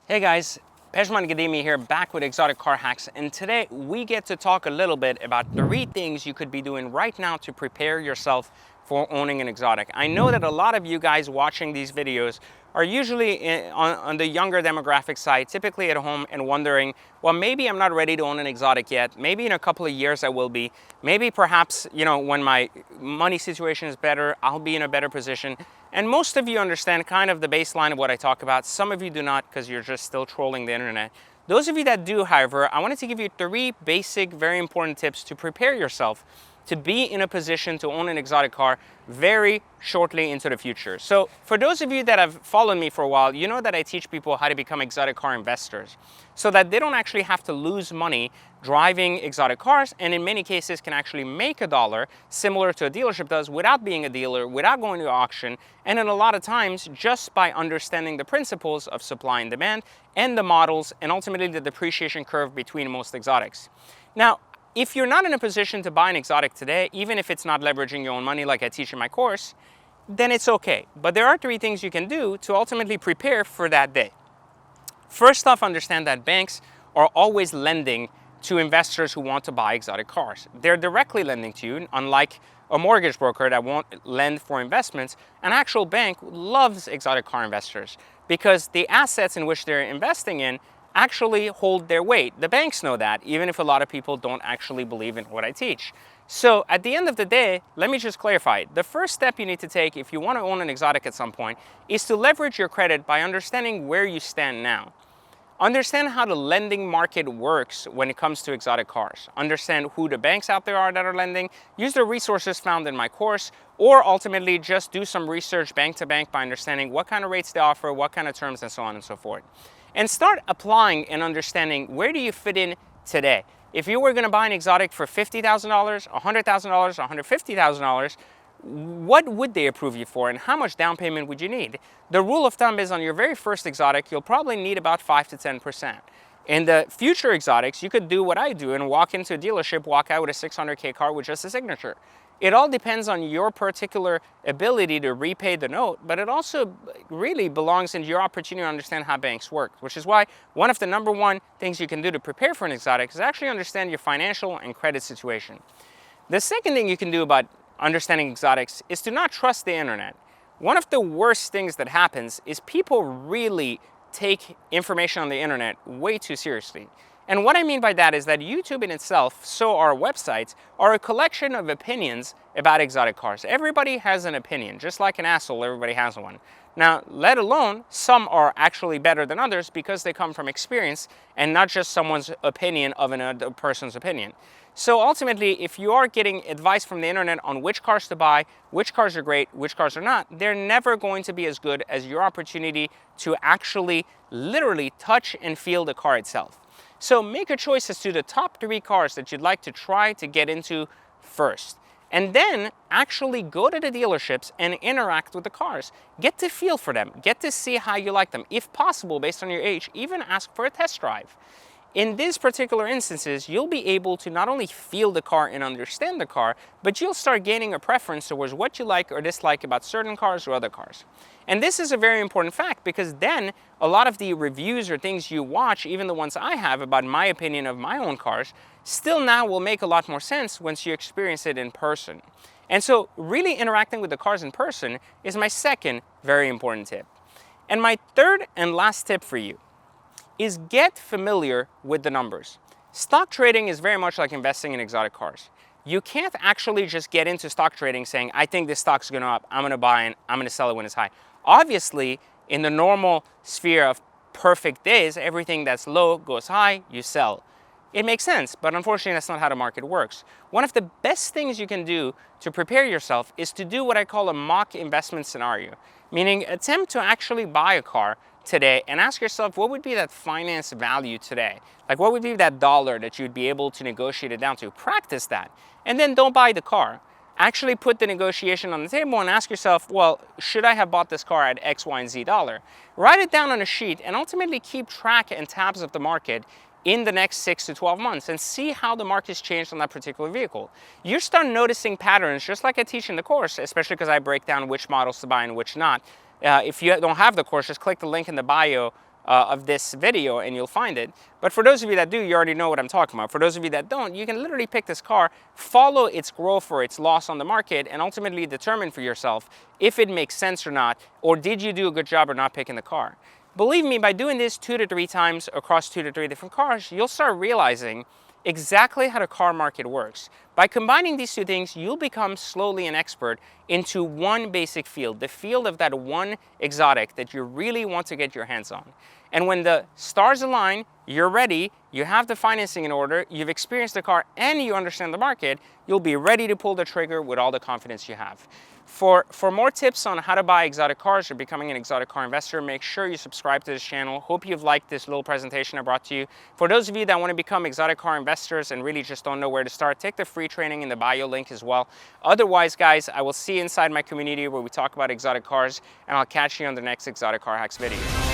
Hey guys, Pejman Gadimi here, back with Exotic Car Hacks, and today we get to talk a little bit about 3 things you could be doing right now to prepare yourself for owning an exotic. I know that a lot of you guys watching these videos are usually on the younger demographic side, typically at home and wondering, well, maybe I'm not ready to own an exotic yet. Maybe in a couple of years I will be. Maybe perhaps, when my money situation is better, I'll be in a better position. And most of you understand kind of the baseline of what I talk about. Some of you do not because you're just still trolling the internet. Those of you that do, however, I wanted to give you 3 basic, very important tips to prepare yourself to be in a position to own an exotic car very shortly into the future. So for those of you that have followed me for a while, you know that I teach people how to become exotic car investors so that they don't actually have to lose money driving exotic cars, and in many cases can actually make $1 similar to a dealership does without being a dealer, without going to auction, and in a lot of times just by understanding the principles of supply and demand and the models and ultimately the depreciation curve between most exotics. Now, if you're not in a position to buy an exotic today, even if it's not leveraging your own money like I teach in my course, then it's okay. But there are 3 things you can do to ultimately prepare for that day. First off, understand that banks are always lending to investors who want to buy exotic cars. They're directly lending to you, unlike a mortgage broker that won't lend for investments. An actual bank loves exotic car investors because the assets in which they're investing in actually hold their weight. The banks know that, even if a lot of people don't actually believe in what I teach. So at the end of the day, let me just clarify. The first step you need to take if you want to own an exotic at some point is to leverage your credit by understanding where you stand now. Understand how the lending market works when it comes to exotic cars. Understand who the banks out there are that are lending. Use the resources found in my course, or ultimately just do some research bank to bank by understanding what kind of rates they offer, what kind of terms, and so on and so forth. And start applying and understanding where do you fit in today. If you were going to buy an exotic for $50,000, $100,000, $150,000, what would they approve you for and how much down payment would you need? The rule of thumb is on your very first exotic, you'll probably need about 5 to 10%. In the future exotics, you could do what I do and walk into a dealership, walk out with a $600K car with just a signature. It all depends on your particular ability to repay the note, but it also really belongs in your opportunity to understand how banks work, which is why one of the number 1 things you can do to prepare for an exotic is actually understand your financial and credit situation. The second thing you can do about understanding exotics is to not trust the internet. One of the worst things that happens is people really take information on the internet way too seriously. And what I mean by that is that YouTube in itself, so our websites, are a collection of opinions about exotic cars. Everybody has an opinion, just like an asshole, everybody has one. Now, let alone, some are actually better than others because they come from experience and not just someone's opinion of another person's opinion. So ultimately, if you are getting advice from the internet on which cars to buy, which cars are great, which cars are not, they're never going to be as good as your opportunity to actually literally touch and feel the car itself. So make a choice as to the top 3 cars that you'd like to try to get into first. And then actually go to the dealerships and interact with the cars. Get to feel for them. Get to see how you like them. If possible, based on your age, even ask for a test drive. In these particular instances, you'll be able to not only feel the car and understand the car, but you'll start gaining a preference towards what you like or dislike about certain cars or other cars. And this is a very important fact because then a lot of the reviews or things you watch, even the ones I have about my opinion of my own cars, still now will make a lot more sense once you experience it in person. And so really interacting with the cars in person is my second very important tip. And my third and last tip for you is get familiar with the numbers. Stock trading is very much like investing in exotic cars. You can't actually just get into stock trading saying, I think this stock's going up, I'm going to buy it, I'm going to sell it when it's high. Obviously, in the normal sphere of perfect days, everything that's low goes high, you sell. It makes sense, but unfortunately that's not how the market works. One of the best things you can do to prepare yourself is to do what I call a mock investment scenario, meaning attempt to actually buy a car today and ask yourself, what would be that finance value today? Like what would be that dollar that you'd be able to negotiate it down to? Practice that. And then don't buy the car. Actually put the negotiation on the table and ask yourself, well, should I have bought this car at X, Y, and Z dollar? Write it down on a sheet and ultimately keep track and tabs of the market in the next 6 to 12 months and see how the market's changed on that particular vehicle. You start noticing patterns, just like I teach in the course, especially because I break down which models to buy and which not. If you don't have the course, just click the link in the bio of this video and you'll find it. But for those of you that do, you already know what I'm talking about. For those of you that don't, you can literally pick this car, follow its growth or its loss on the market, and ultimately determine for yourself if it makes sense or not, or did you do a good job or not picking the car. Believe me, by doing this 2 to 3 times across 2 to 3 different cars, you'll start realizing exactly how the car market works. By combining these two things, you'll become slowly an expert into one basic field, the field of that one exotic that you really want to get your hands on. And when the stars align, you're ready, you have the financing in order, you've experienced the car, and you understand the market, you'll be ready to pull the trigger with all the confidence you have. For more tips on how to buy exotic cars or becoming an exotic car investor, make sure you subscribe to this channel. Hope you've liked this little presentation I brought to you. For those of you that want to become exotic car investors and really just don't know where to start, take the free training in the bio link as well. Otherwise, guys, I will see you inside my community where we talk about exotic cars, and I'll catch you on the next Exotic Car Hacks video.